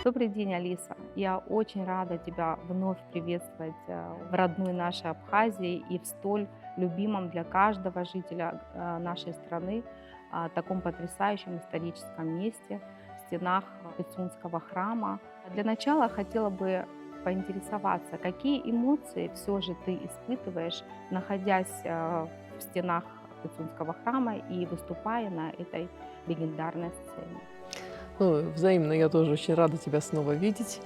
Добрый день, Алиса. Я очень рада тебя вновь приветствовать в родной нашей Абхазии и в столь любимом для каждого жителя нашей страны таком потрясающем историческом месте, в стенах Пицунского храма. Для начала хотела бы поинтересоваться, какие эмоции все же ты испытываешь, находясь в стенах Пицунского храма и выступая на этой легендарной сцене. Ну, взаимно, я тоже очень рада тебя снова видеть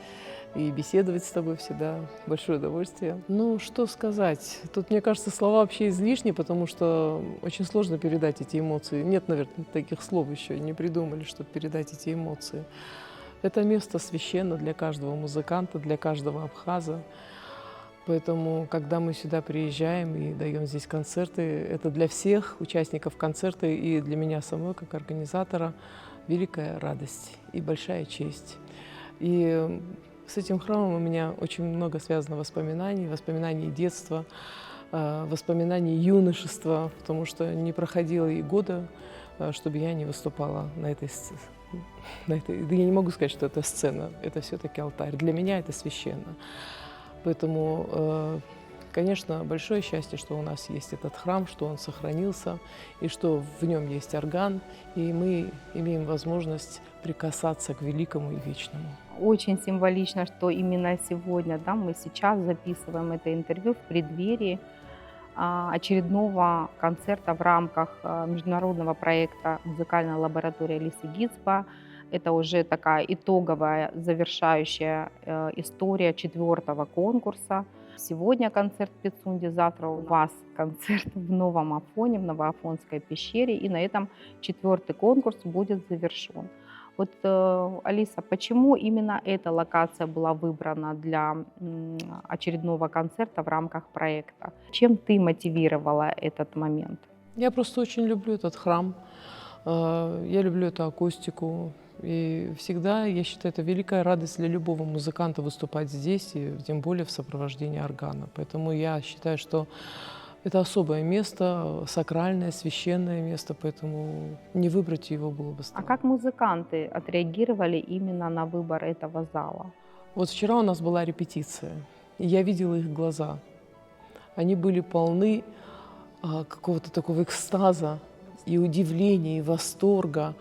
и беседовать с тобой всегда. Большое удовольствие. Ну, что сказать? Тут, мне кажется, слова вообще излишни, потому что очень сложно передать эти эмоции. Нет, наверное, таких слов еще не придумали, чтобы передать эти эмоции. Это место священно для каждого музыканта, для каждого абхаза. Поэтому, когда мы сюда приезжаем и даем здесь концерты, это для всех участников концерта и для меня самой, как организатора, великая радость и большая честь. И с этим храмом у меня очень много связано воспоминаний, воспоминаний детства, воспоминаний юношества, потому что не проходило и года, чтобы я не выступала на этой сцене. Да я не могу сказать, что это сцена, это все-таки алтарь. Для меня это священно. Поэтому, конечно, большое счастье, что у нас есть этот храм, что он сохранился, и что в нем есть орган, и мы имеем возможность прикасаться к великому и вечному. Очень символично, что именно сегодня, да, мы сейчас записываем это интервью в преддверии очередного концерта в рамках международного проекта «Музыкальная лаборатория Лисы Гицба». Это уже такая итоговая, завершающая история четвертого конкурса. Сегодня концерт в Пицунде, завтра у вас концерт в Новом Афоне, в Новоафонской пещере. И на этом четвертый конкурс будет завершен. Вот, Алиса, почему именно эта локация была выбрана для очередного концерта в рамках проекта? Чем ты мотивировала этот момент? Я просто очень люблю этот храм, я люблю эту акустику. И всегда, я считаю, это великая радость для любого музыканта выступать здесь, и тем более в сопровождении органа. Поэтому я считаю, что это особое место, сакральное, священное место, поэтому не выбрать его было бы А странно. как музыканты отреагировали именно на выбор этого зала? Вот вчера у нас была репетиция, и я видела их глаза. Они были полны какого-то такого экстаза и удивления, и восторга.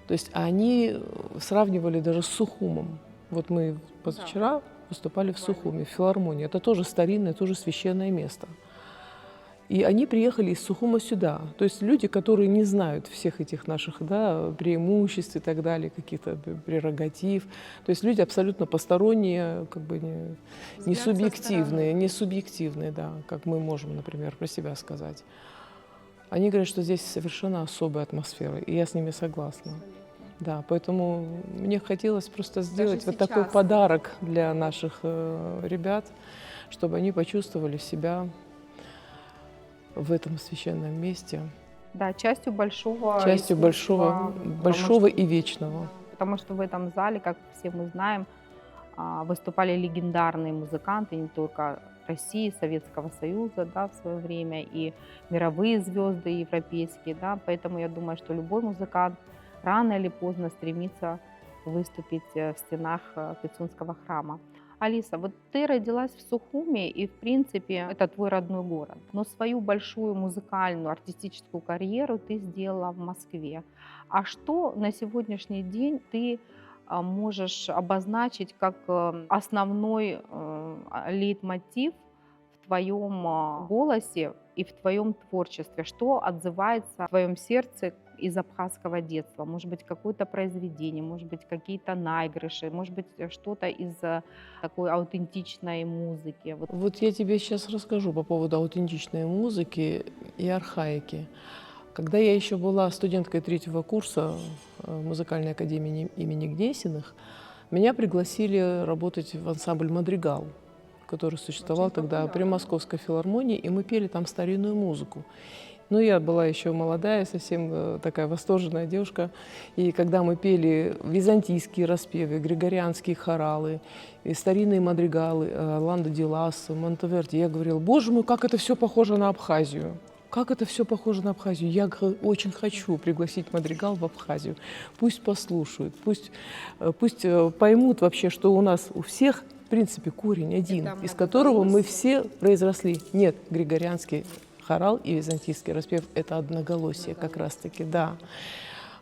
То есть они сравнивали даже с Сухумом. Вот мы позавчера выступали в Сухуме, в филармонии. Это тоже старинное, тоже священное место. И они приехали из Сухума сюда. То есть люди, которые не знают всех этих наших, да, преимуществ и так далее, каких-то прерогатив. То есть люди абсолютно посторонние, как бы не субъективные, не субъективные, да, как мы можем, например, про себя сказать. Они говорят, что здесь совершенно особая атмосфера, и я с ними согласна. Да, поэтому мне хотелось просто сделать вот такой подарок для наших ребят, чтобы они почувствовали себя в этом священном месте, Да, частью большого частью искусства, большого и вечного. потому что в этом зале, как все мы знаем, выступали легендарные музыканты не только России, Советского Союза, да, в свое время, и мировые звезды европейские, да, поэтому я думаю, что любой музыкант рано или поздно стремится выступить в стенах Пицунского храма. Алиса, вот ты родилась в Сухуме, и, в принципе, это твой родной город, но свою большую музыкальную, артистическую карьеру ты сделала в Москве. А что на сегодняшний день ты можешь обозначить как основной лейтмотив в твоем голосе и в твоем творчестве? Что отзывается в твоем сердце из абхазского детства? Может быть, какое-то произведение, может быть, какие-то наигрыши, может быть, что-то из такой аутентичной музыки. Вот. Вот я тебе сейчас расскажу по поводу аутентичной музыки и архаики. Когда я еще была студенткой третьего курса музыкальной академии имени Гнесиных, меня пригласили работать в ансамбль «Мадригал», который существовал тогда при Московской филармонии, и мы пели там старинную музыку. Ну, я была еще молодая, совсем такая восторженная девушка. И когда мы пели византийские распевы, григорианские хоралы, и старинные мадригалы, Орландо ди Лассо, Монтеверди, я говорила: боже мой, как это все похоже на Абхазию. как это все похоже на Абхазию. Очень хочу пригласить Мадригал в Абхазию. Пусть послушают, пусть поймут вообще, что у нас у всех, в принципе, корень один, из которого мы все произросли. Нет, григорианский хорал и византийский распев – это одноголосие как раз-таки, да.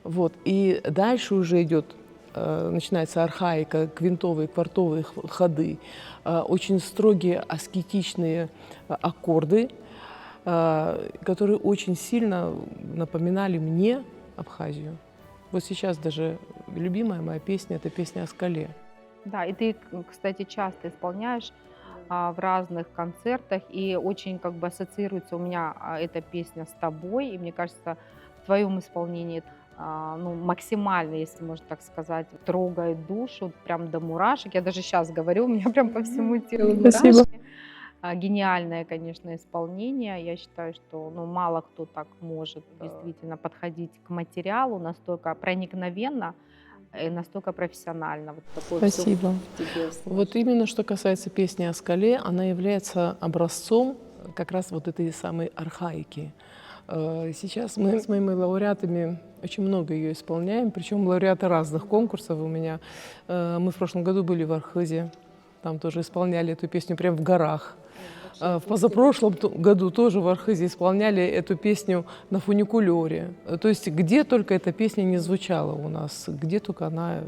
Вот. И дальше уже идет, начинается архаика, квинтовые, квартовые ходы, очень строгие аскетичные аккорды, которые очень сильно напоминали мне Абхазию. Вот сейчас даже любимая моя песня – это песня о скале. Да, и ты, кстати, часто исполняешь в разных концертах, и очень как бы ассоциируется у меня эта песня с тобой, и мне кажется, в твоем исполнении ну, максимально, если можно так сказать, трогает душу, прям до мурашек. Я даже сейчас говорю, у меня прям по всему телу Спасибо. мурашки. Гениальное, конечно, исполнение. Я считаю, что ну, мало кто так может действительно подходить к материалу настолько проникновенно и настолько профессионально. Вот такое всё Спасибо. в тебе Вот именно что касается песни о скале, она является образцом как раз вот этой самой архаики. Сейчас мы с моими лауреатами очень много ее исполняем, причем лауреаты разных конкурсов у меня. Мы в прошлом году были в Архызе, там тоже исполняли эту песню прямо в горах. В позапрошлом году тоже в Архызе исполняли эту песню на фуникулёре. То есть где только эта песня не звучала у нас, где только она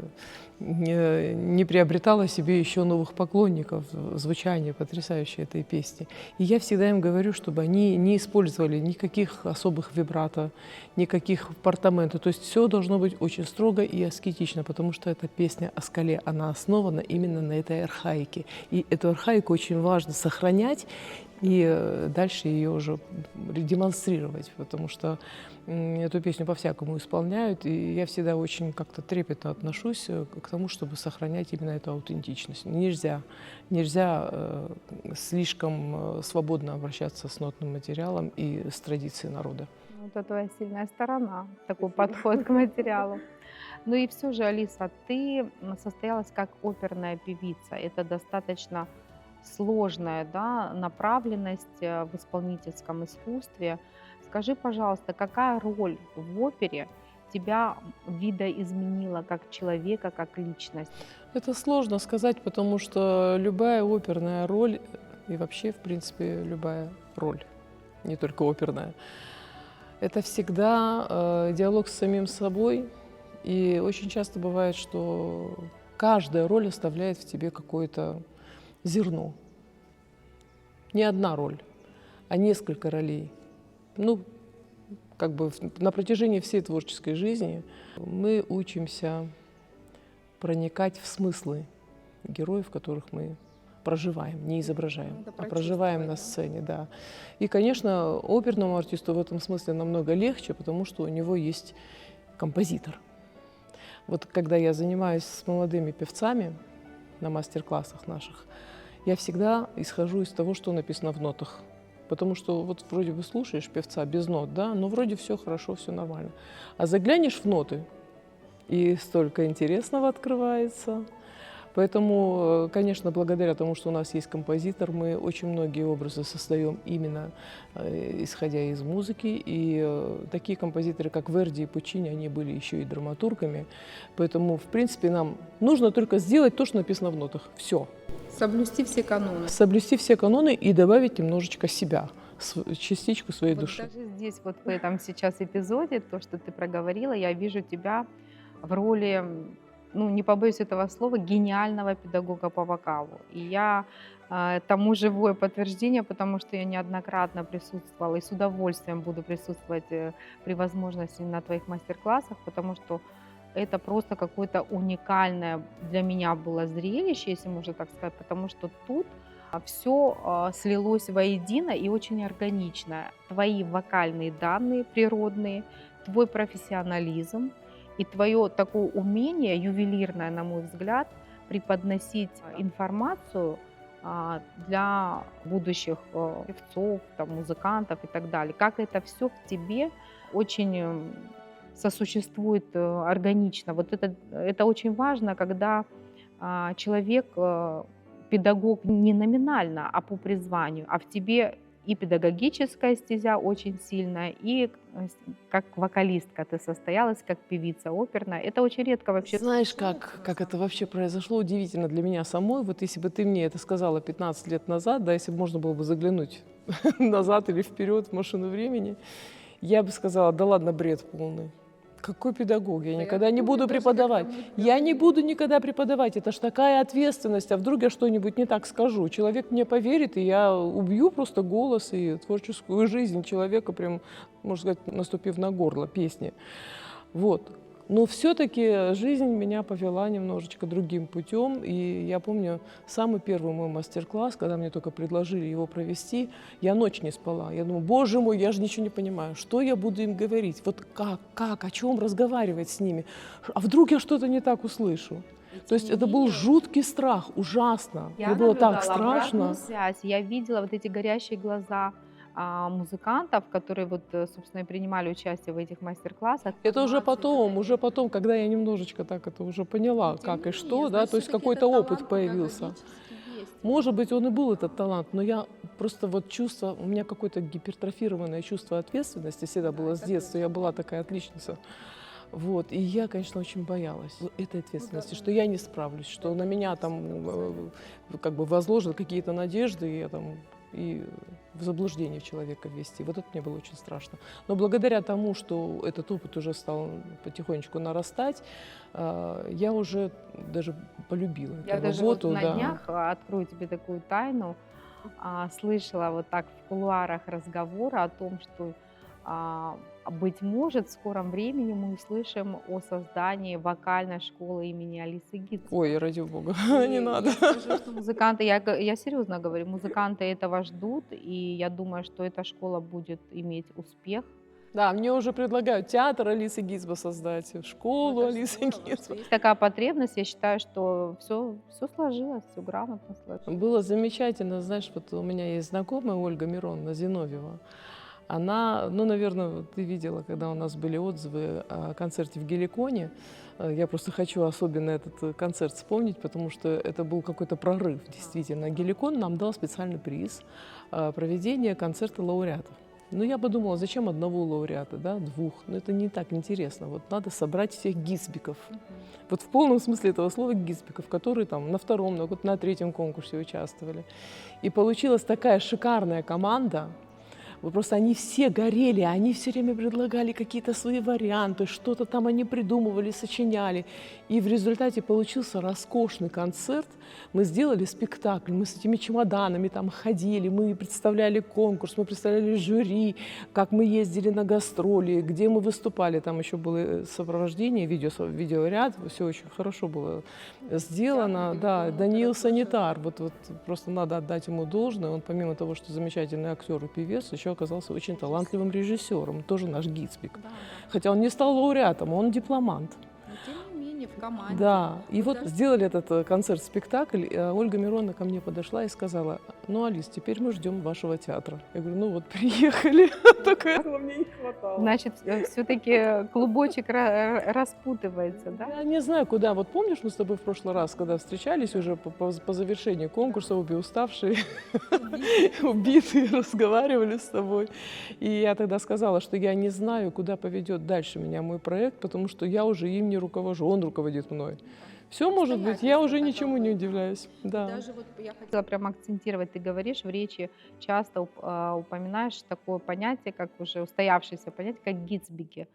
не приобретала себе еще новых поклонников, звучание потрясающее этой песни. И я всегда им говорю, чтобы они не использовали никаких особых вибрато, никаких портаментов. То есть все должно быть очень строго и аскетично, потому что эта песня о скале, она основана именно на этой архаике. И эту архаику очень важно сохранять и дальше ее уже демонстрировать, потому что эту песню по-всякому исполняют, и я всегда очень как-то трепетно отношусь к тому, чтобы сохранять именно эту аутентичность. Нельзя слишком свободно обращаться с нотным материалом и с традицией народа. Вот это твоя сильная сторона, такой подход к материалу. Ну и все же, Алиса, ты состоялась как оперная певица. Это достаточно сложная, да, направленность в исполнительском искусстве. Скажи, пожалуйста, какая роль в опере тебя видоизменила как человека, как личность? Это сложно сказать, потому что любая оперная роль и вообще, в принципе, любая роль, не только оперная, это всегда диалог с самим собой. И очень часто бывает, что каждая роль оставляет в тебе какое-то зерно. Не одна роль, а несколько ролей. Ну, как бы на протяжении всей творческой жизни мы учимся проникать в смыслы героев, которых мы проживаем, не изображаем, а проживаем на сцене, да. И, конечно, оперному артисту в этом смысле намного легче, потому что у него есть композитор. Вот когда я занимаюсь с молодыми певцами на мастер-классах наших, я всегда исхожу из того, что написано в нотах. Потому что вот вроде бы слушаешь певца без нот, да, но вроде все хорошо, все нормально. А заглянешь в ноты, и столько интересного открывается. Поэтому, конечно, благодаря тому, что у нас есть композитор, мы очень многие образы создаем именно исходя из музыки. И такие композиторы, как Верди и Пучини, они были еще и драматургами. Поэтому, в принципе, нам нужно только сделать то, что написано в нотах. Все. Соблюсти все каноны. Соблюсти все каноны и добавить немножечко себя, частичку своей Вот души. даже здесь, вот в этом сейчас эпизоде, то, что ты проговорила, я вижу тебя в роли, ну, не побоюсь этого слова, гениального педагога по вокалу. И я тому живое подтверждение, потому что я неоднократно присутствовала и с удовольствием буду присутствовать при возможности на твоих мастер-классах, потому что это просто какое-то уникальное для меня было зрелище, если можно так сказать, потому что тут все слилось воедино и очень органично. Твои вокальные данные природные, твой профессионализм и твое такое умение, ювелирное, на мой взгляд, преподносить информацию для будущих певцов, там, музыкантов и так далее. Как это все в тебе очень сосуществует органично. Вот это очень важно, когда человек, педагог не номинально, а по призванию, а в тебе и педагогическая стезя очень сильная, и как вокалистка ты состоялась, как певица оперная. Это очень редко вообще. Знаешь, как это вообще произошло? Удивительно для меня самой. Вот если бы ты мне это сказала 15 лет назад, да, если бы можно было бы заглянуть назад или вперед в машину времени, я бы сказала, да ладно, бред полный. Какой педагог? Я никогда не буду преподавать. Я не буду никогда преподавать. Это ж такая ответственность. А вдруг я что-нибудь не так скажу? Человек мне поверит, и я убью просто голос и творческую жизнь человека, прям, можно сказать, наступив на горло песни. Вот. Но все-таки жизнь меня повела немножечко другим путем. И я помню самый первый мой мастер-класс, когда мне только предложили его провести, я ночь не спала. Я думаю, боже мой, я же ничего не понимаю, что я буду им говорить, вот как, о чем разговаривать с ними, а вдруг я что-то не так услышу. То есть это был жуткий страх, ужасно. Я Мне было так наблюдала обратную страшно. связь. Я видела вот эти горящие глаза музыкантов, которые вот, собственно, и принимали участие в этих мастер-классах. Это уже потом, когда я немножечко так это уже поняла, как и что, да, то есть какой-то опыт появился. Может быть, он и был этот талант, но я просто вот чувство, у меня какое-то гипертрофированное чувство ответственности всегда было с детства, я была такая отличница. Вот, и я, конечно, очень боялась этой ответственности, что я не справлюсь, что на меня там как бы возложат какие-то надежды, и я там и в заблуждение человека ввести. Вот это мне было очень страшно. Но благодаря тому, что этот опыт уже стал потихонечку нарастать, я уже даже полюбила Я эту даже вот работу. на Да. днях открою тебе такую тайну. Слышала вот так в кулуарах разговора о том, что, быть может, в скором времени мы услышим о создании вокальной школы имени Алисы Гидс. Ой, ради бога, не надо. Я скажу, что музыканты, я серьезно говорю, музыканты этого ждут, и я думаю, что эта школа будет иметь успех. Да, мне уже предлагают театр Алисы Гизбо создать, школу Алисы Гизбо. Есть такая потребность, я считаю, что все сложилось, все грамотно сложилось. Было замечательно, знаешь, вот у меня есть знакомая Ольга Мироновна Зиновьева. Она, ну, наверное, ты видела, когда у нас были отзывы о концерте в Геликоне. Я просто хочу особенно этот концерт вспомнить, потому что это был какой-то прорыв, действительно. Геликон нам дал специальный приз проведения концерта лауреатов. Ну, я подумала, зачем одного лауреата, да, двух? Ну, это не так интересно. Вот надо собрать всех гизбиков. Вот в полном смысле этого слова гизбиков, которые там на втором, на третьем конкурсе участвовали. И получилась такая шикарная команда. Вот просто они все горели, они все время предлагали какие-то свои варианты, что-то там они придумывали, сочиняли. И в результате получился роскошный концерт. Мы сделали спектакль, мы с этими чемоданами там ходили, мы представляли конкурс, мы представляли жюри, как мы ездили на гастроли, где мы выступали. Там еще было сопровождение, видеоряд, все очень хорошо было сделано. Да, Даниил Санитар, вот просто надо отдать ему должное. Он помимо того, что замечательный актер и певец, еще оказался очень талантливым режиссером, тоже наш Гицбик. Да. Хотя он не стал лауреатом, он дипломант. Но тем не менее в команде. Да, и вот даже- сделали этот концерт-спектакль, и Ольга Мироновна ко мне подошла и сказала: ну, Алис, теперь мы ждем вашего театра. Я говорю, ну вот, приехали, только этого мне не хватало. Значит, все-таки клубочек распутывается, да? Я не знаю, куда. Вот помнишь, мы с тобой в прошлый раз, когда встречались уже по завершении конкурса, обе уставшие, убитые, разговаривали с тобой. И я тогда сказала, что я не знаю, куда поведет дальше меня мой проект, потому что я уже им не руковожу, он руководит мной. Все может быть, я уже ничему не удивляюсь. Да. Даже вот я хотела Хотела прям акцентировать, ты говоришь в речи, часто упоминаешь такое понятие, как уже устоявшееся понятие, как гицбики.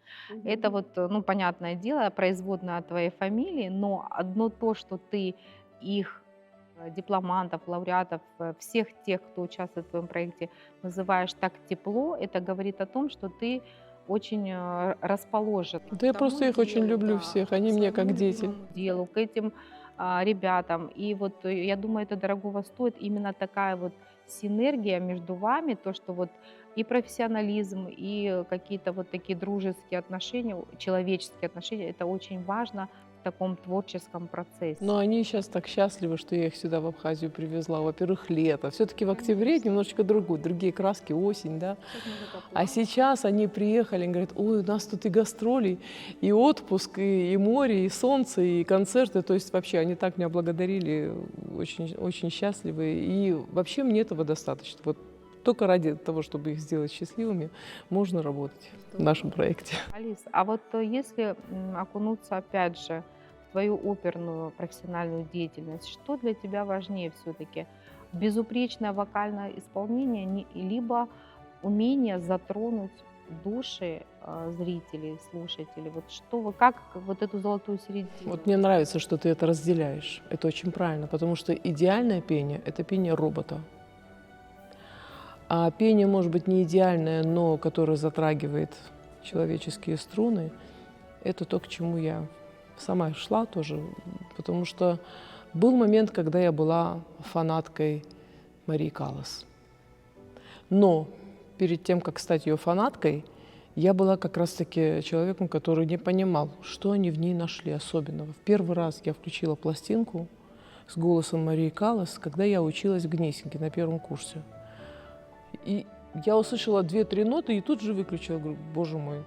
Это вот, ну, понятное дело, производная от твоей фамилии, но одно то, что ты их дипломантов, лауреатов, всех тех, кто участвует в твоем проекте, называешь так тепло, это говорит о том, что ты очень расположен Да я к просто тому их очень делу, люблю да, всех, они к мне как своему дети. любимому делу, к этим ребятам. И вот я думаю, это дорогого стоит именно такая вот синергия между вами, то, что вот и профессионализм, и какие-то вот такие дружеские отношения, человеческие отношения, это очень важно в таком творческом процессе. Но они сейчас так счастливы, что я их сюда в Абхазию привезла. Во-первых, лето. Все-таки в октябре немножечко другие краски, осень, да. Сейчас мы вот А сейчас они приехали и говорят: ой, у нас тут и гастроли, и отпуск, и море, и солнце, и концерты. То есть вообще они так меня благодарили, очень, очень счастливы. И вообще мне этого достаточно. Вот только ради того, чтобы их сделать счастливыми, можно работать в нашем проекте. Алис, а вот если окунуться опять же в твою оперную профессиональную деятельность, что для тебя важнее все-таки? Безупречное вокальное исполнение, либо умение затронуть души зрителей, слушателей? Вот что вы, как вот эту золотую середину? Вот мне нравится, что ты это разделяешь. Это очень правильно, потому что идеальное пение – это пение робота. А пение может быть не идеальное, но которое затрагивает человеческие струны, это то, к чему я сама шла тоже, потому что был момент, когда я была фанаткой Марии Каллас. Но перед тем, как стать ее фанаткой, я была как раз-таки человеком, который не понимал, что они в ней нашли особенного. В первый раз я включила пластинку с голосом Марии Каллас, когда я училась в Гнесинке на первом курсе. И я услышала 2-3 ноты и тут же выключила. Говорю, боже мой,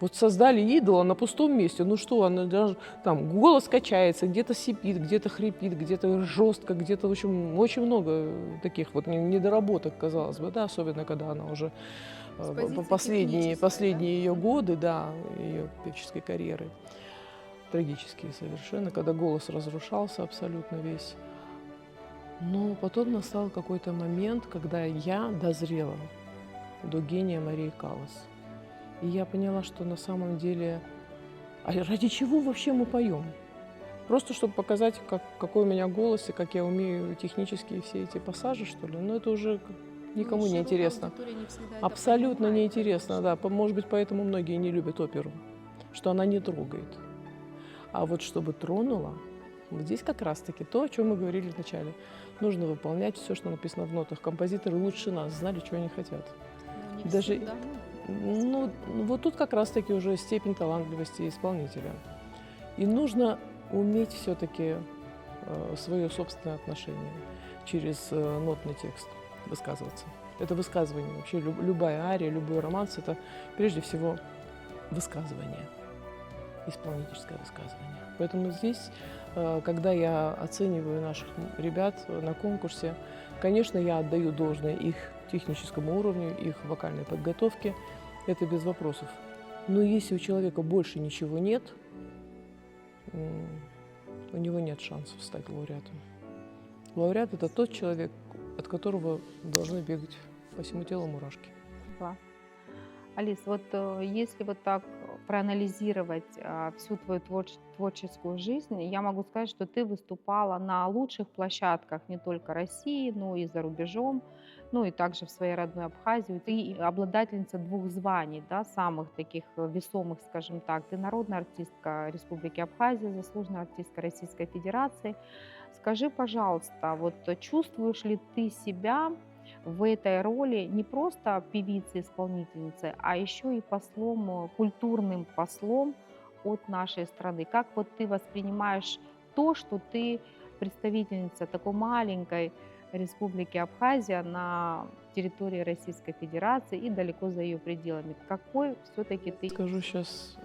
вот создали идола на пустом месте. Ну что, она даже там голос качается, где-то сипит, где-то хрипит, где-то жестко, где-то, в общем, очень много таких вот недоработок, казалось бы, да, особенно когда она уже С позиции последние технической, ее годы, да, ее певческой карьеры, трагические совершенно, когда голос разрушался абсолютно весь. Но потом настал какой-то момент, когда я дозрела до гения Марии Каллас. И я поняла, что на самом деле, а ради чего вообще мы поем? Просто чтобы показать, какой у меня голос и как я умею технические все эти пассажи, что ли? Но это уже никому не интересно. Абсолютно неинтересно, да. Может быть, поэтому многие не любят оперу, что она не трогает. А вот чтобы тронула, вот здесь как раз-таки то, о чем мы говорили вначале. Нужно выполнять все, что написано в нотах. Композиторы лучше нас знали, чего они хотят. Даже, ну, вот тут как раз-таки уже степень талантливости исполнителя. И нужно уметь все-таки свое собственное отношение через нотный текст высказываться. Это высказывание. Вообще любая ария, любой романс – это прежде всего высказывание, исполнительское высказывание. Поэтому здесь, когда я оцениваю наших ребят на конкурсе, конечно, я отдаю должное их техническому уровню, их вокальной подготовке. Это без вопросов. Но если у человека больше ничего нет, у него нет шансов стать лауреатом. Лауреат – это тот человек, от которого должны бегать по всему телу мурашки. Класс. Алис, вот если вот так проанализировать всю твою творческую жизнь, я могу сказать, что ты выступала на лучших площадках не только России, но и за рубежом, ну и также в своей родной Абхазии. Ты обладательница 2 званий, да, самых таких весомых, скажем так. Ты народная артистка Республики Абхазия, заслуженная артистка Российской Федерации. Скажи, пожалуйста, вот чувствуешь ли ты себя в этой роли не просто певицы-исполнительницы, а еще и послом, культурным послом от нашей страны? Как вот ты воспринимаешь то, что ты представительница такой маленькой республики Абхазия на территории Российской Федерации и далеко за ее пределами? Какой все-таки ты... Скажу сейчас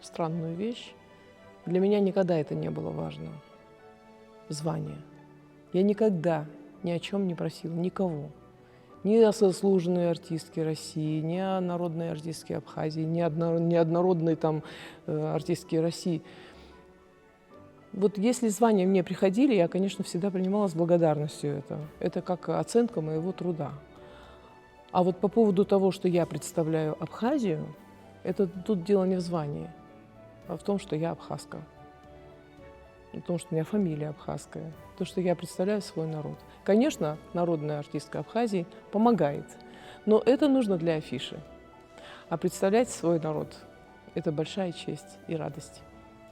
странную вещь. Для меня никогда это не было важно. Звание. Я никогда ни о чем не просила никого. Ни о заслуженной артистке России, ни о народной артистке Абхазии, ни однородной там артистке России. Вот если звания мне приходили, я, конечно, всегда принимала с благодарностью это. Это как оценка моего труда. А вот по поводу того, что я представляю Абхазию, это тут дело не в звании, а в том, что я абхазка. В том, что у меня фамилия абхазская, то, что я представляю свой народ. Конечно, народная артистка Абхазии помогает, но это нужно для афиши. А представлять свой народ – это большая честь и радость.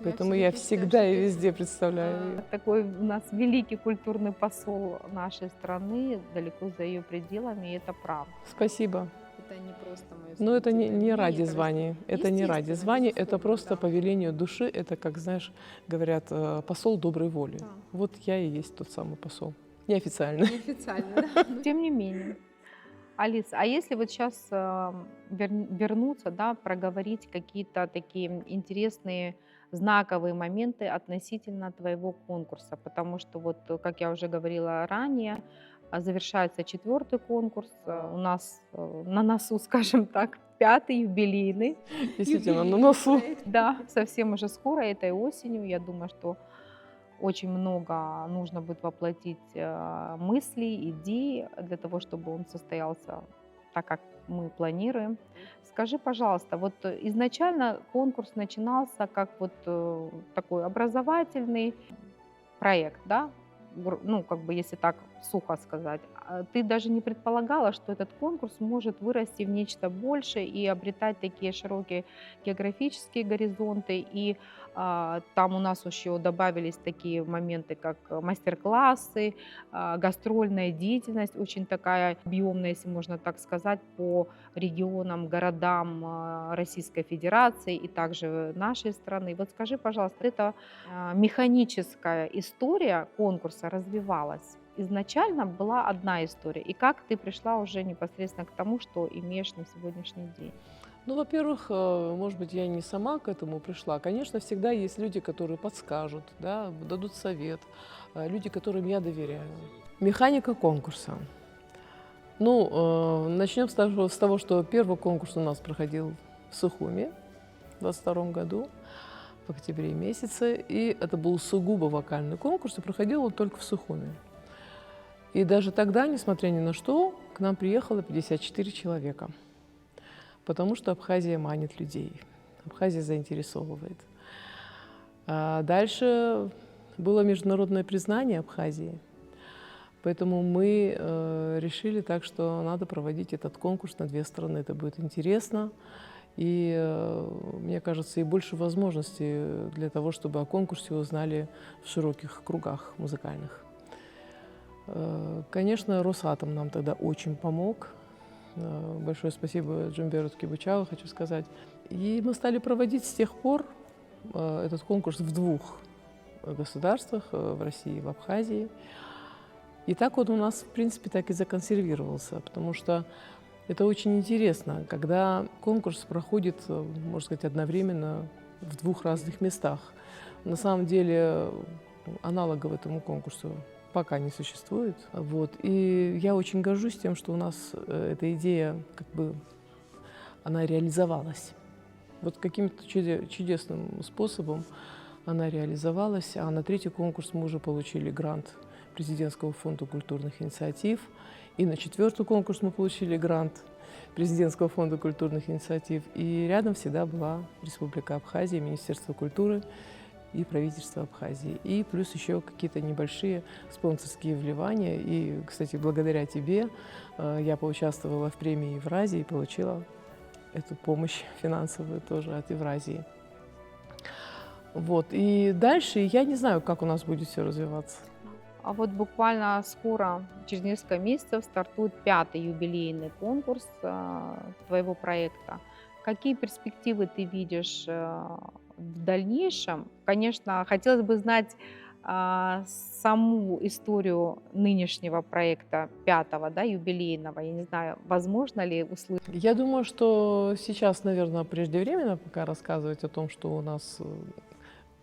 Поэтому я всегда и везде представляю ее. Такой у нас великий культурный посол нашей страны, далеко за ее пределами, и это правда. Спасибо. Это не просто мое. Но это не ради звания. Это не ради звания, это просто по велению души. Это, как, знаешь, говорят, посол доброй воли. Да. Вот я и есть тот самый посол. Неофициально. Неофициально, да. Тем не менее. Алис, а если вот сейчас вернуться, да, проговорить какие-то такие интересные знаковые моменты относительно твоего конкурса, потому что вот, как я уже говорила ранее, Завершается 4-й конкурс. У нас на носу, скажем так, 5-й юбилейный. Действительно, на Юбилейный носу. проект. Да, совсем уже скоро, этой осенью. Я думаю, что очень много нужно будет воплотить мыслей, идей для того, чтобы он состоялся так, как мы планируем. Скажи, пожалуйста, вот изначально конкурс начинался как вот такой образовательный проект, да? Ну, как бы, если так сухо сказать. Ты даже не предполагала, что этот конкурс может вырасти в нечто большее и обретать такие широкие географические горизонты. И там у нас еще добавились такие моменты, как мастер-классы, гастрольная деятельность, очень такая объемная, если можно так сказать, по регионам, городам Российской Федерации и также нашей страны. Вот скажи, пожалуйста, это механическая история конкурса развивалась? Изначально была одна история. И как ты пришла уже непосредственно к тому, что имеешь на сегодняшний день? Ну, во-первых, может быть, я не сама к этому пришла. Конечно, всегда есть люди, которые подскажут, да, дадут совет, люди, которым я доверяю. Механика конкурса. Ну, начнем с того, что первый конкурс у нас проходил в Сухуми в 2022 году, в октябре месяце. И это был сугубо вокальный конкурс, и проходил он только в Сухуми. И даже тогда, несмотря ни на что, к нам приехало 54 человека. Потому что Абхазия манит людей, Абхазия заинтересовывает. А дальше было международное признание Абхазии, поэтому мы решили так, что надо проводить этот конкурс на 2 страны. Это будет интересно, и, мне кажется, и больше возможностей для того, чтобы о конкурсе узнали в широких кругах музыкальных. Конечно, Росатом нам тогда очень помог. Большое спасибо Джумберу Ткибычаву, хочу сказать. И мы стали проводить с тех пор этот конкурс в 2 государствах, в России и в Абхазии. И так он у нас, в принципе, так и законсервировался, потому что это очень интересно, когда конкурс проходит, можно сказать, одновременно в 2 разных местах. На самом деле аналогов этому конкурсу пока не существует. Вот. И я очень горжусь тем, что у нас эта идея, как бы, она реализовалась. Вот каким-то чудесным способом она реализовалась. А на 3-й конкурс мы уже получили грант Президентского фонда культурных инициатив. И на 4-й конкурс мы получили грант Президентского фонда культурных инициатив. И рядом всегда была Республика Абхазия, Министерство культуры и правительство Абхазии. И плюс еще какие-то небольшие спонсорские вливания. И, кстати, благодаря тебе я поучаствовала в премии Евразии и получила эту помощь финансовую тоже от Евразии. Вот. И дальше я не знаю, как у нас будет все развиваться. А вот буквально скоро, через несколько месяцев, стартует 5-й юбилейный конкурс твоего проекта. Какие перспективы ты видишь в дальнейшем? Конечно, хотелось бы знать саму историю нынешнего проекта 5-го, да, юбилейного. Я не знаю, возможно ли услышать? Я думаю, что сейчас, наверное, преждевременно пока рассказывать о том, что у нас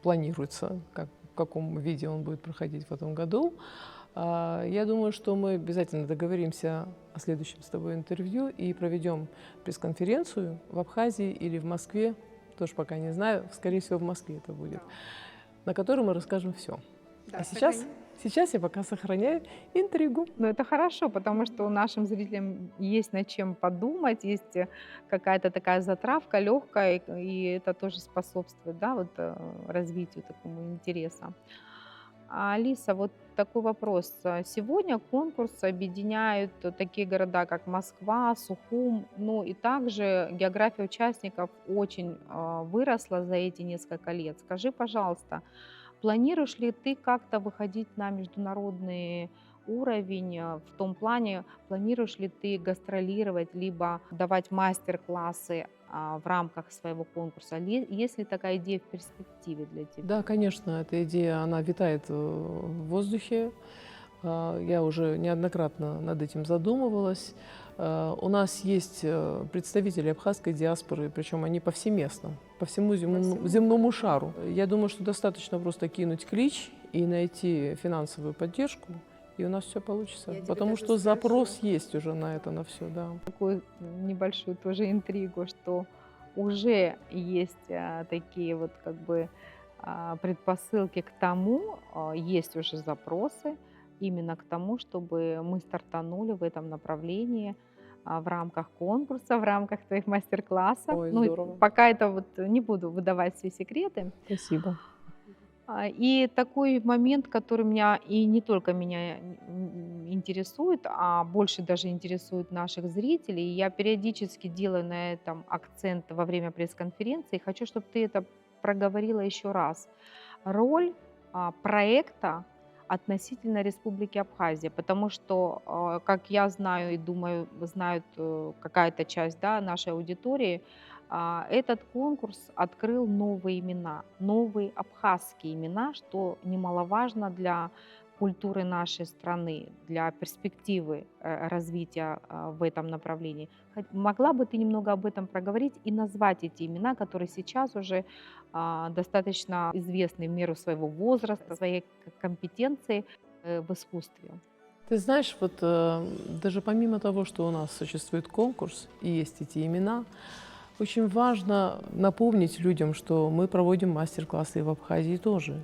планируется, в каком виде он будет проходить в этом году. Я думаю, что мы обязательно договоримся о следующем с тобой интервью и проведем пресс-конференцию в Абхазии или в Москве, тоже пока не знаю, скорее всего, в Москве это будет, на которой мы расскажем все. Да, А сейчас я пока сохраняю интригу. Но это хорошо, потому что нашим зрителям есть над чем подумать, есть какая-то такая затравка легкая, и это тоже способствует, да, вот, развитию такому интереса. Алиса, вот такой вопрос. Сегодня конкурс объединяют такие города, как Москва, Сухум, ну и также география участников очень выросла за эти несколько лет. Скажи, пожалуйста, планируешь ли ты как-то выходить на международный уровень в том плане, планируешь ли ты гастролировать, либо давать мастер-классы в рамках своего конкурса? Есть ли такая идея в перспективе для тебя? Да, конечно, эта идея, она витает в воздухе. Я уже неоднократно над этим задумывалась. У нас есть представители абхазской диаспоры, причем они повсеместно, по всему земному шару. Я думаю, что достаточно просто кинуть клич и найти финансовую поддержку, и у нас все получится. Я тебе Потому даже что запрос скажу. есть уже на это, на все, да. Такую небольшую тоже интригу, что уже есть такие вот как бы предпосылки к тому, есть уже запросы именно к тому, чтобы мы стартанули в этом направлении в рамках конкурса, в рамках твоих мастер-классов. Ой, Ну, и здорово. пока это вот не буду выдавать все секреты. Спасибо. И такой момент, который меня и не только меня интересует, а больше даже интересует наших зрителей. И я периодически делаю на этом акцент во время пресс-конференции. Хочу, чтобы ты это проговорила еще раз. Роль проекта относительно Республики Абхазия, потому что, как я знаю и думаю, знают какая-то часть, да, нашей аудитории, этот конкурс открыл новые имена, новые абхазские имена, что немаловажно для культуры нашей страны, для перспективы развития в этом направлении. Могла бы ты немного об этом проговорить и назвать эти имена, которые сейчас уже достаточно известны в меру своего возраста, своей компетенции в искусстве? Ты знаешь, вот даже помимо того, что у нас существует конкурс и есть эти имена, очень важно напомнить людям, что мы проводим мастер-классы и в Абхазии тоже.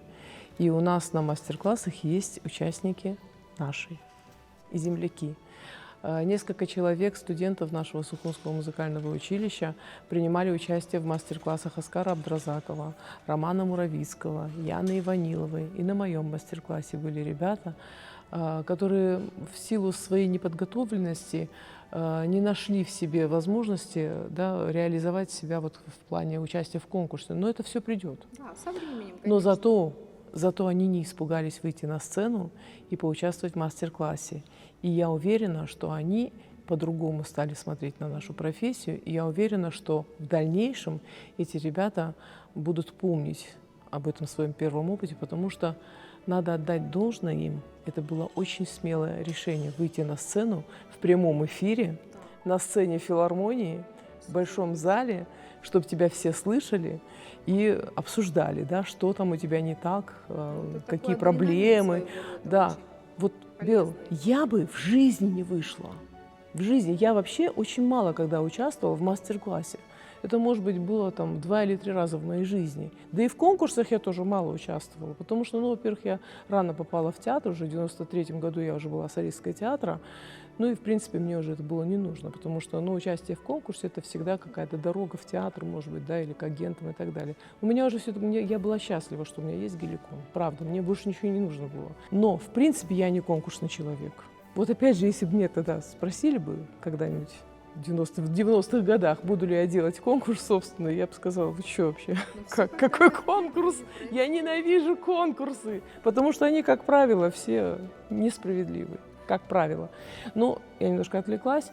И у нас на мастер-классах есть участники наши и земляки. Несколько человек, студентов нашего Сухумского музыкального училища, принимали участие в мастер-классах Оскара Абдразакова, Романа Муравицкого, Яны Иваниловой. И на моем мастер-классе были ребята, которые в силу своей неподготовленности не нашли в себе возможности, да, реализовать себя вот в плане участия в конкурсе. Но это все придет. Да, со временем, Но конечно. зато они не испугались выйти на сцену и поучаствовать в мастер-классе. И я уверена, что они по-другому стали смотреть на нашу профессию. И я уверена, что в дальнейшем эти ребята будут помнить об этом своем первом опыте, потому что надо отдать должное им. Это было очень смелое решение выйти на сцену в прямом эфире, на сцене филармонии, в большом зале, чтобы тебя все слышали и обсуждали, да, что там у тебя не так, какие проблемы. Да, вот, Бел, я бы в жизни не вышла. В жизни. Я вообще очень мало когда участвовала в мастер-классе. Это, может быть, было там 2 или 3 раза в моей жизни. Да и в конкурсах я тоже мало участвовала, потому что, ну, во-первых, я рано попала в театр, уже в 93-м году я уже была солисткой театра, ну и, в принципе, мне уже это было не нужно, потому что, ну, участие в конкурсе – это всегда какая-то дорога в театр, может быть, да, или к агентам и так далее. У меня уже все это, я была счастлива, что у меня есть геликон, правда, мне больше ничего не нужно было. Но, в принципе, я не конкурсный человек. Вот опять же, если бы мне тогда спросили бы когда-нибудь, в 90-х годах, буду ли я делать конкурс собственный, я бы сказала, вы что вообще, какой конкурс? Я ненавижу конкурсы, потому что они, как правило, все несправедливы, как правило. Ну, я немножко отвлеклась.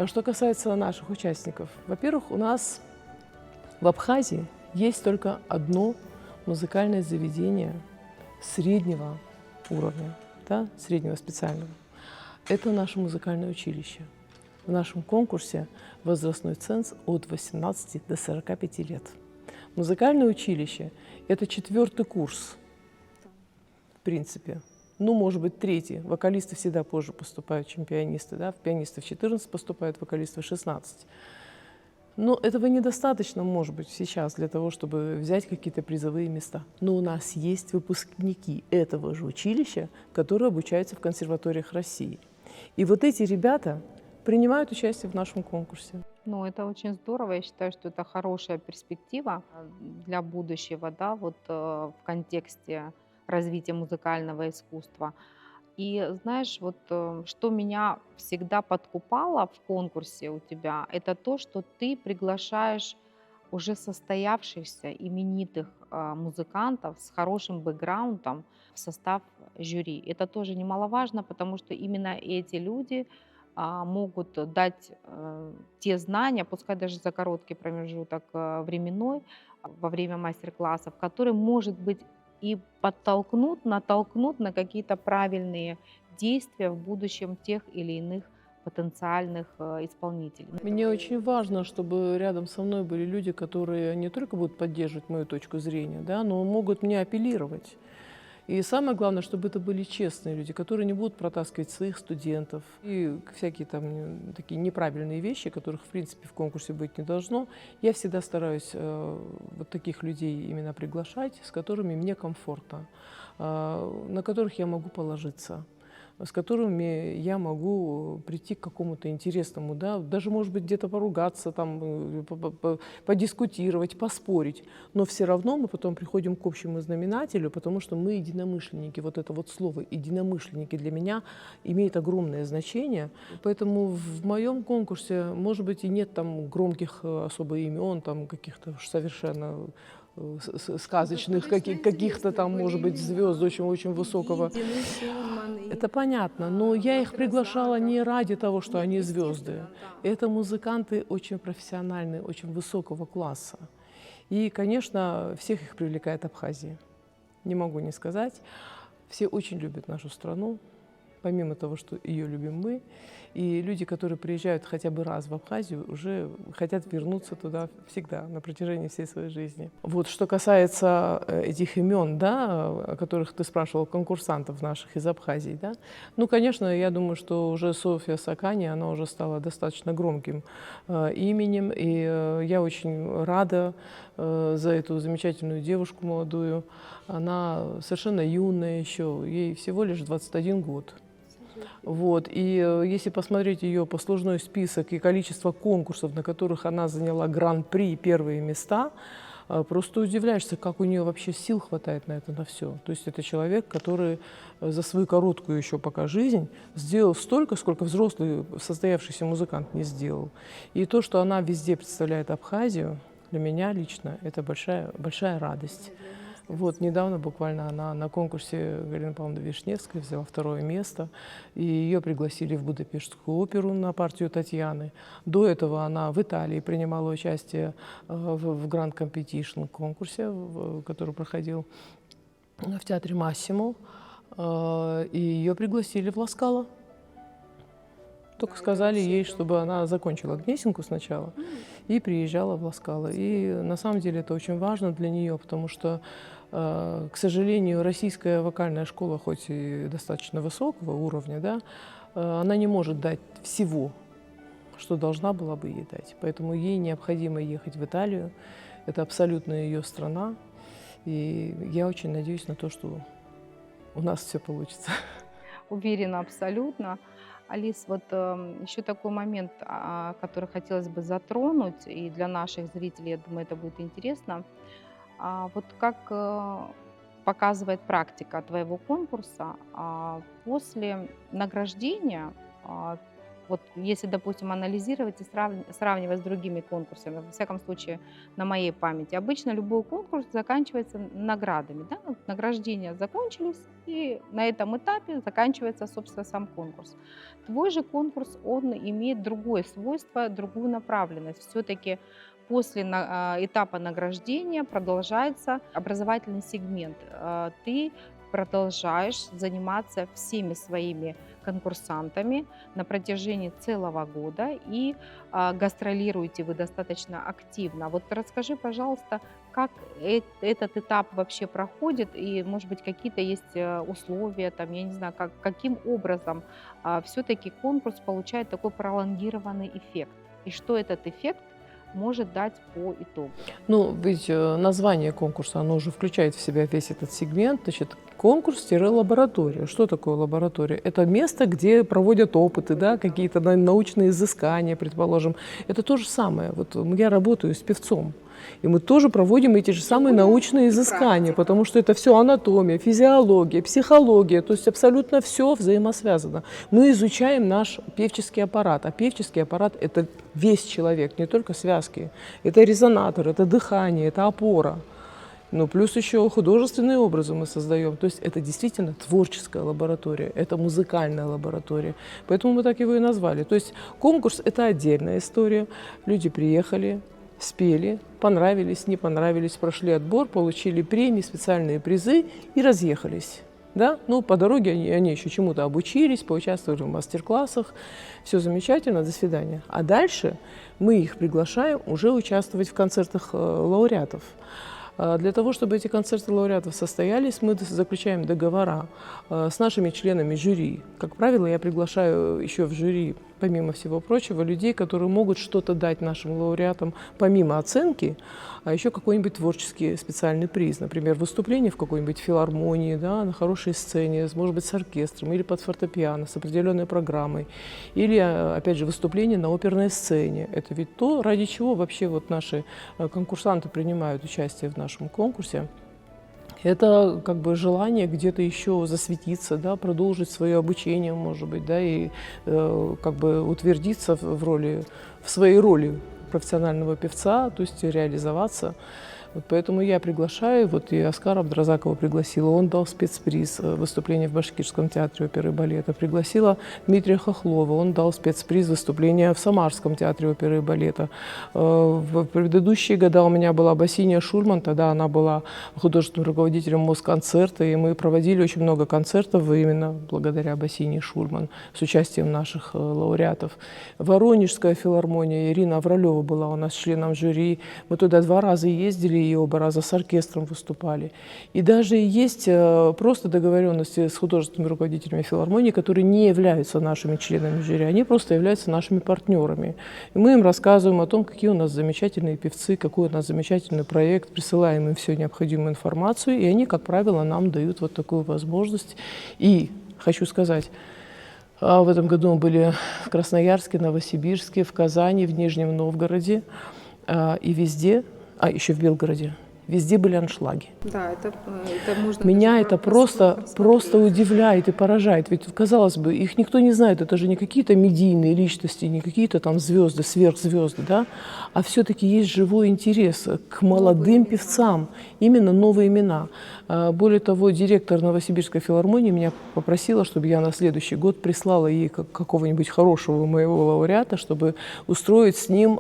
Что касается наших участников. Во-первых, у нас в Абхазии есть только одно музыкальное заведение среднего уровня, да, среднего специального. Это наше музыкальное училище. В нашем конкурсе возрастной ценз от 18 до 45 лет. Музыкальное училище – это 4-й курс, в принципе. Ну, может быть, 3-й. Вокалисты всегда позже поступают, чем пианисты. Да? Пианисты в 14 поступают, вокалисты в 16. Но этого недостаточно, может быть, сейчас для того, чтобы взять какие-то призовые места. Но у нас есть выпускники этого же училища, которые обучаются в консерваториях России. И вот эти ребята принимают участие в нашем конкурсе. Ну, это очень здорово. Я считаю, что это хорошая перспектива для будущего, да, вот в контексте развития музыкального искусства. И знаешь, вот что меня всегда подкупало в конкурсе у тебя, это то, что ты приглашаешь уже состоявшихся именитых музыкантов с хорошим бэкграундом в состав жюри. Это тоже немаловажно, потому что именно эти люди могут дать те знания, пускай даже за короткий промежуток временной, во время мастер-классов, которые, может быть, и подтолкнут, натолкнут на какие-то правильные действия в будущем тех или иных потенциальных исполнителей. Мне очень важно, чтобы рядом со мной были люди, которые не только будут поддерживать мою точку зрения, да, но могут мне апеллировать. И самое главное, чтобы это были честные люди, которые не будут протаскивать своих студентов. И всякие там такие неправильные вещи, которых, в принципе, в конкурсе быть не должно. Я всегда стараюсь вот таких людей именно приглашать, с которыми мне комфортно, на которых я могу положиться, с которыми я могу прийти к какому-то интересному, да, даже, может быть, где-то поругаться, там, подискутировать, поспорить. Но все равно мы потом приходим к общему знаменателю, потому что мы единомышленники. Вот это вот слово «единомышленники» для меня имеет огромное значение. Поэтому в моем конкурсе, может быть, и нет там громких особо имен, там каких-то уж совершенно сказочных каких-то там, может быть, звезд очень высокого. Это понятно, но я их приглашала не ради того, что они звезды. Это музыканты очень профессиональные, очень высокого класса. И, конечно, всех их привлекает Абхазия. Не могу не сказать. Все очень любят нашу страну, помимо того, что ее любим мы. И люди, которые приезжают хотя бы раз в Абхазию, уже хотят вернуться туда всегда, на протяжении всей своей жизни. Вот, что касается этих имен, да, о которых ты спрашивал, конкурсантов наших из Абхазии, да, ну, конечно, я думаю, что уже Софья Сакани, она уже стала достаточно громким именем, и я очень рада за эту замечательную девушку молодую. Она совершенно юная еще, ей всего лишь 21 год. Вот. И если посмотреть ее послужной список и количество конкурсов, на которых она заняла гран-при, первые места, просто удивляешься, как у нее вообще сил хватает на это, на все. То есть это человек, который за свою короткую еще пока жизнь сделал столько, сколько взрослый состоявшийся музыкант не сделал. И то, что она везде представляет Абхазию, для меня лично это большая радость. Вот, недавно буквально она на конкурсе Галины Павловны Вишневской взяла 2-е место, и ее пригласили в Будапештскую оперу на партию Татьяны. До этого она в Италии принимала участие в Grand Competition конкурсе, который проходил в театре Массимо, и ее пригласили в Ла Скала. Только сказали ей, чтобы она закончила Гнесинку сначала и приезжала в Ла Скала. И на самом деле это очень важно для нее, потому что, к сожалению, российская вокальная школа, хоть и достаточно высокого уровня, да, она не может дать всего, что должна была бы ей дать. Поэтому ей необходимо ехать в Италию. Это абсолютно ее страна. И я очень надеюсь на то, что у нас все получится. Уверена абсолютно. Алис, вот еще такой момент, который хотелось бы затронуть, и для наших зрителей, я думаю, это будет интересно. Вот как показывает практика твоего конкурса, после награждения, вот если, допустим, анализировать и сравнивать с другими конкурсами, во всяком случае, на моей памяти, обычно любой конкурс заканчивается наградами. Да? Вот награждения закончились, и на этом этапе заканчивается, собственно, сам конкурс. Твой же конкурс, он имеет другое свойство, другую направленность. Все-таки после этапа награждения продолжается образовательный сегмент. Ты продолжаешь заниматься всеми своими конкурсантами на протяжении целого года и гастролируете вы достаточно активно. Вот расскажи, пожалуйста, как этот этап вообще проходит и, может быть, какие-то есть условия, там, я не знаю, каким образом все-таки конкурс получает такой пролонгированный эффект и что этот эффект может дать по итогу. Ну, ведь название конкурса, оно уже включает в себя весь этот сегмент. Значит, конкурс-лаборатория. Что такое лаборатория? Это место, где проводят опыты, да, какие-то научные изыскания, предположим. Это то же самое. Вот я работаю с певцом. И мы тоже проводим эти же самые научные изыскания, потому что это все анатомия, физиология, психология, то есть абсолютно все взаимосвязано. Мы изучаем наш певческий аппарат, а певческий аппарат – это весь человек, не только связки. Это резонатор, это дыхание, это опора. Ну, плюс еще художественные образы мы создаем. То есть это действительно творческая лаборатория, это музыкальная лаборатория. Поэтому мы так его и назвали. То есть конкурс – это отдельная история. Люди приехали, спели, понравились, не понравились, прошли отбор, получили премии, специальные призы и разъехались. Да? Ну, по дороге они еще чему-то обучились, поучаствовали в мастер-классах. Все замечательно, до свидания. А дальше мы их приглашаем уже участвовать в концертах лауреатов. Для того, чтобы эти концерты лауреатов состоялись, мы заключаем договора с нашими членами жюри. Как правило, я приглашаю еще в жюри, помимо всего прочего, людей, которые могут что-то дать нашим лауреатам помимо оценки, а еще какой-нибудь творческий специальный приз. Например, выступление в какой-нибудь филармонии, да, на хорошей сцене, может быть, с оркестром или под фортепиано, с определенной программой. Или, опять же, выступление на оперной сцене. Это ведь то, ради чего вообще вот наши конкурсанты принимают участие в нашем конкурсе. Это как бы желание где-то еще засветиться, да, продолжить свое обучение, может быть, да, и как бы утвердиться в своей роли профессионального певца, то есть реализоваться. Вот поэтому я приглашаю, вот и Оскара Абдразакова пригласила, он дал спецприз выступления в Башкирском театре оперы и балета. Пригласила Дмитрия Хохлова, он дал спецприз выступления в Самарском театре оперы и балета. В предыдущие года у меня была Басиния Шульман, тогда она была художественным руководителем Москонцерта, и мы проводили очень много концертов именно благодаря Басинии Шульман с участием наших лауреатов. Воронежская филармония, Ирина Авралева была у нас членом жюри. Мы туда 2 раза ездили, и оба раза с оркестром выступали. И даже есть просто договоренности с художественными руководителями филармонии, которые не являются нашими членами жюри, они просто являются нашими партнерами. И мы им рассказываем о том, какие у нас замечательные певцы, какой у нас замечательный проект, присылаем им всю необходимую информацию, и они, как правило, нам дают вот такую возможность. И хочу сказать, в этом году мы были в Красноярске, Новосибирске, в Казани, в Нижнем Новгороде и везде, еще в Белгороде. Везде были аншлаги. Да, это можно Меня даже это просто посмотреть. удивляет и поражает. Ведь, казалось бы, их никто не знает. Это же не какие-то медийные личности, не какие-то там звезды, сверхзвезды, да? А все-таки есть живой интерес к молодым певцам, именно новые имена. Более того, директор Новосибирской филармонии меня попросила, чтобы я на следующий год прислала ей какого-нибудь хорошего моего лауреата, чтобы устроить с ним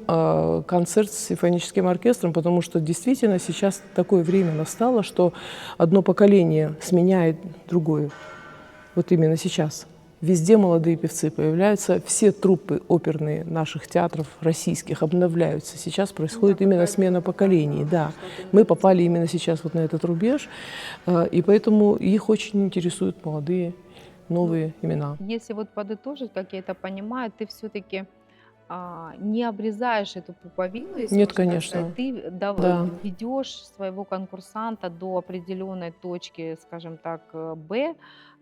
концерт с симфоническим оркестром, потому что действительно сейчас такое время настало, что одно поколение сменяет другое. Вот именно сейчас. Везде молодые певцы появляются, все труппы оперные наших театров российских обновляются. Сейчас происходит именно смена поколений. Да. Мы попали именно сейчас вот на этот рубеж, и поэтому их очень интересуют молодые, новые имена. Если вот подытожить, как я это понимаю, ты все-таки не обрезаешь эту пуповину, если Нет, можно так конечно. сказать. Ты Да. ведешь своего конкурсанта до определенной точки, скажем так, Б,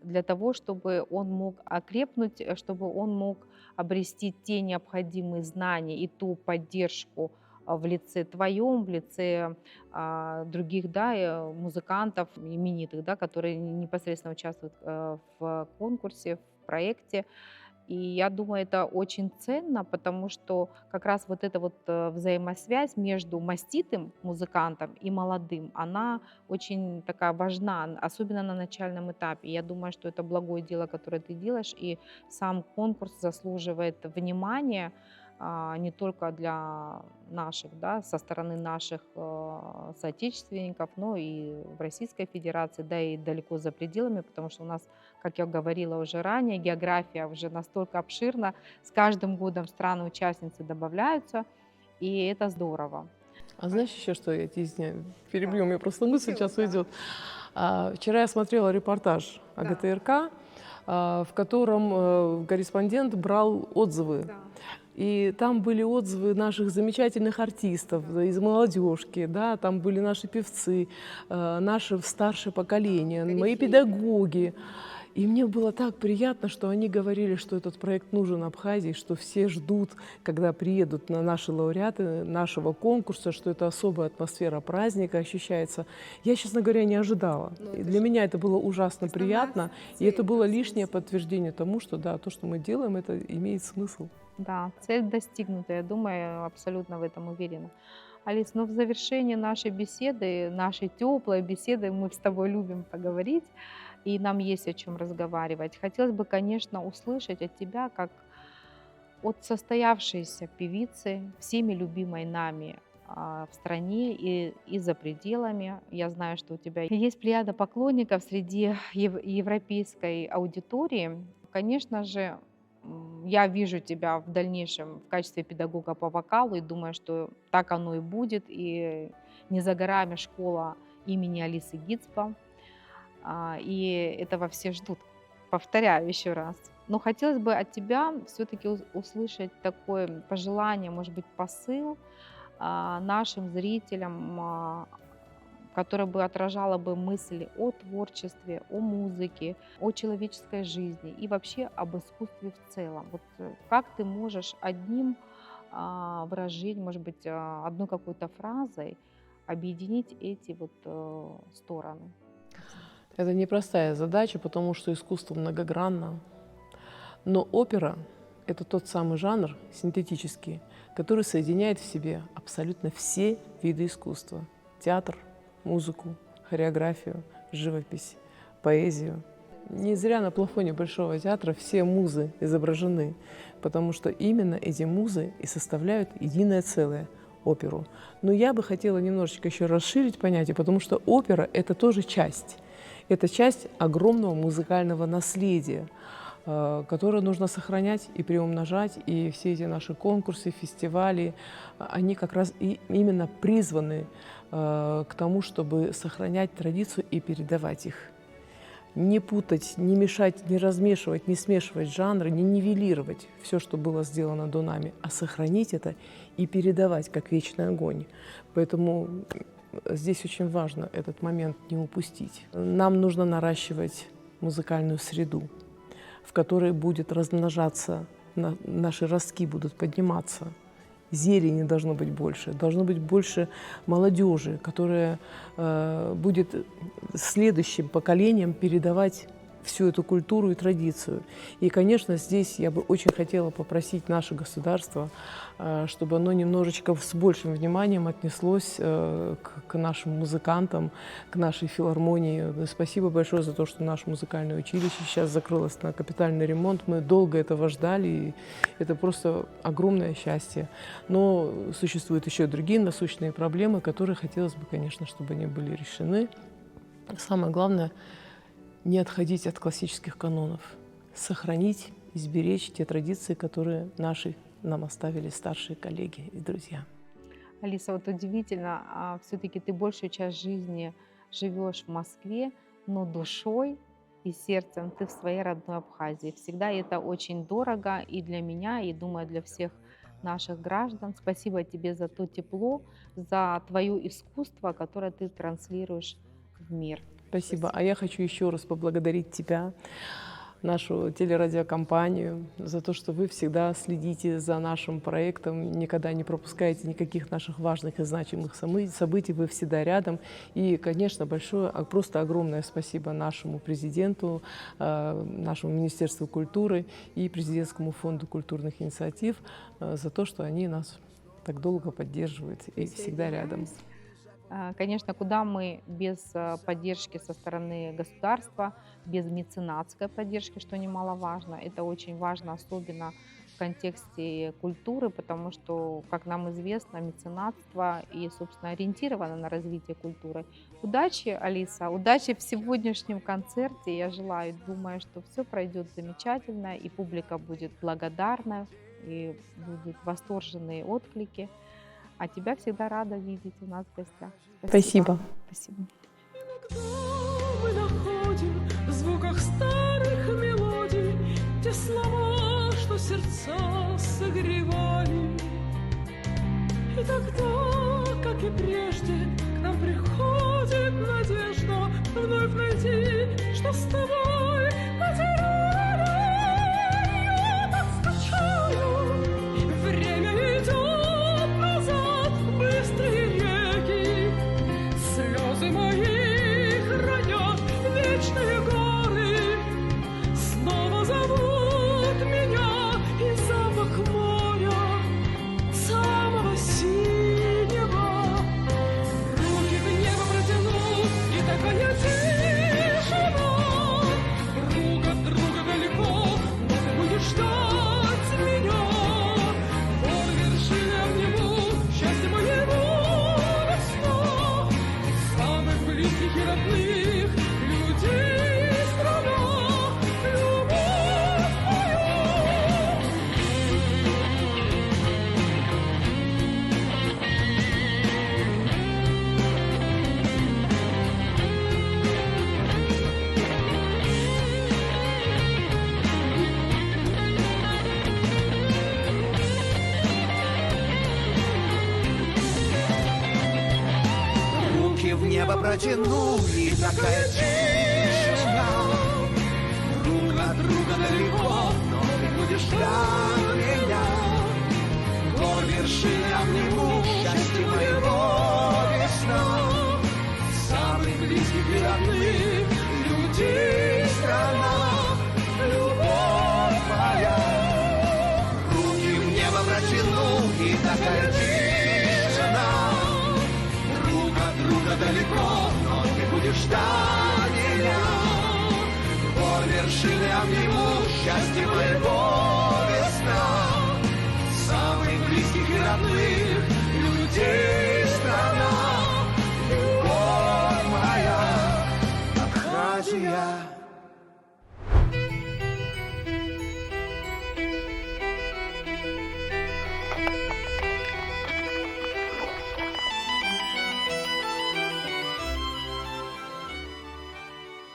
для того, чтобы он мог окрепнуть, чтобы он мог обрести те необходимые знания и ту поддержку в лице твоем, в лице других, да, музыкантов именитых, да, которые непосредственно участвуют в конкурсе, в проекте. И я думаю, это очень ценно, потому что как раз вот эта вот взаимосвязь между маститым музыкантом и молодым, она очень такая важна, особенно на начальном этапе. Я думаю, что это благое дело, которое ты делаешь, и сам конкурс заслуживает внимания не только для наших, да, со стороны наших соотечественников, но и в Российской Федерации, да и далеко за пределами, потому что у нас, как я говорила уже ранее, география уже настолько обширна, с каждым годом страны-участницы добавляются, и это здорово. А знаешь еще, что я тебе перебью, у меня просто мысль Ничего, сейчас да. уйдет. Вчера я смотрела репортаж о Да. ГТРК, в котором корреспондент брал отзывы. Да. И там были отзывы наших замечательных артистов из молодежки, да, там были наши певцы, наше старшее поколение, мои педагоги. И мне было так приятно, что они говорили, что этот проект нужен Абхазии, что все ждут, когда приедут на наши лауреаты нашего конкурса, что это особая атмосфера праздника ощущается. Я, честно говоря, не ожидала. И для меня это было ужасно приятно, и это было лишнее подтверждение тому, что да, то, что мы делаем, это имеет смысл. Да, цель достигнута, я думаю, абсолютно в этом уверена. Алис, ну в завершении нашей беседы, нашей теплой беседы, мы с тобой любим поговорить, и нам есть о чем разговаривать. Хотелось бы, конечно, услышать от тебя, как от состоявшейся певицы, всеми любимой нами в стране и за пределами. Я знаю, что у тебя есть плеяда поклонников среди европейской аудитории. Конечно же, я вижу тебя в дальнейшем в качестве педагога по вокалу и думаю, что так оно и будет. И не за горами школа имени Алисы Гицпа, и этого все ждут. Повторяю еще раз. Но хотелось бы от тебя все-таки услышать такое пожелание, может быть, посыл нашим зрителям, которое бы отражало бы мысли о творчестве, о музыке, о человеческой жизни и вообще об искусстве в целом. Вот как ты можешь одним выражением, может быть, одной какой-то фразой объединить эти вот стороны? Это непростая задача, потому что искусство многогранно. Но опера — это тот самый жанр синтетический, который соединяет в себе абсолютно все виды искусства. Театр, музыку, хореографию, живопись, поэзию. Не зря на плафоне Большого театра все музы изображены, потому что именно эти музы и составляют единое целое — оперу. Но я бы хотела немножечко еще расширить понятие, потому что опера — это тоже часть. Это часть огромного музыкального наследия, которое нужно сохранять и приумножать. И все эти наши конкурсы, фестивали, они как раз и именно призваны к тому, чтобы сохранять традицию и передавать их. Не путать, не мешать, не размешивать, не смешивать жанры, не нивелировать все, что было сделано до нами, а сохранить это и передавать как вечный огонь. Поэтому здесь очень важно этот момент не упустить. Нам нужно наращивать музыкальную среду, в которой будет размножаться, наши ростки будут подниматься. Зелени должно быть больше молодежи, которая будет следующим поколениям передавать всю эту культуру и традицию. И, конечно, здесь я бы очень хотела попросить наше государство, чтобы оно немножечко с большим вниманием отнеслось к нашим музыкантам, к нашей филармонии. Спасибо большое за то, что наше музыкальное училище сейчас закрылось на капитальный ремонт. Мы долго этого ждали, и это просто огромное счастье. Но существуют еще другие насущные проблемы, которые хотелось бы, конечно, чтобы они были решены. Самое главное — не отходить от классических канонов, сохранить, изберечь те традиции, которые нам оставили старшие коллеги и друзья. Алиса, вот удивительно, все-таки ты большую часть жизни живешь в Москве, но душой и сердцем ты в своей родной Абхазии. Всегда это очень дорого и для меня, и, думаю, для всех наших граждан. Спасибо тебе за то тепло, за твое искусство, которое ты транслируешь в мир. Спасибо. А я хочу еще раз поблагодарить тебя, нашу телерадиокомпанию, за то, что вы всегда следите за нашим проектом, никогда не пропускаете никаких наших важных и значимых событий, вы всегда рядом. И, конечно, большое, просто огромное спасибо нашему президенту, нашему Министерству культуры и Президентскому фонду культурных инициатив за то, что они нас так долго поддерживают и всегда рядом. Конечно, куда мы без поддержки со стороны государства, без меценатской поддержки, что немаловажно. Это очень важно, особенно в контексте культуры, потому что, как нам известно, меценатство и, собственно, ориентировано на развитие культуры. Удачи, Алиса, удачи в сегодняшнем концерте. Я желаю, думаю, что все пройдет замечательно, и публика будет благодарна, и будут восторженные отклики. А тебя всегда рада видеть у нас в гостях. Спасибо. Спасибо. Иногда мы находим в звуках старых мелодий те слова, что сердца согревали. И тогда, как и прежде, к нам приходит надежда вновь найти, что с тобой потеряли. Я так скучаю, время идет назад в быстрые реки, слезы мои хранят вечные горы, снова зовут меня и запах моря, самого синего. Руки в небо протянут, и такая тишина, небо протянул, и такая тишина. Друг от друга далеко, но ты будешь для меня. Гор вершины обниму, счастье моего весна. Самых близких и родных людей страна, любовь моя. Руки в небо протянул, и такая тишина. Друг от друга далеко, но ты будешь до меня. Гор вершины обниму, счастье моего весна. Самых близких и родных людей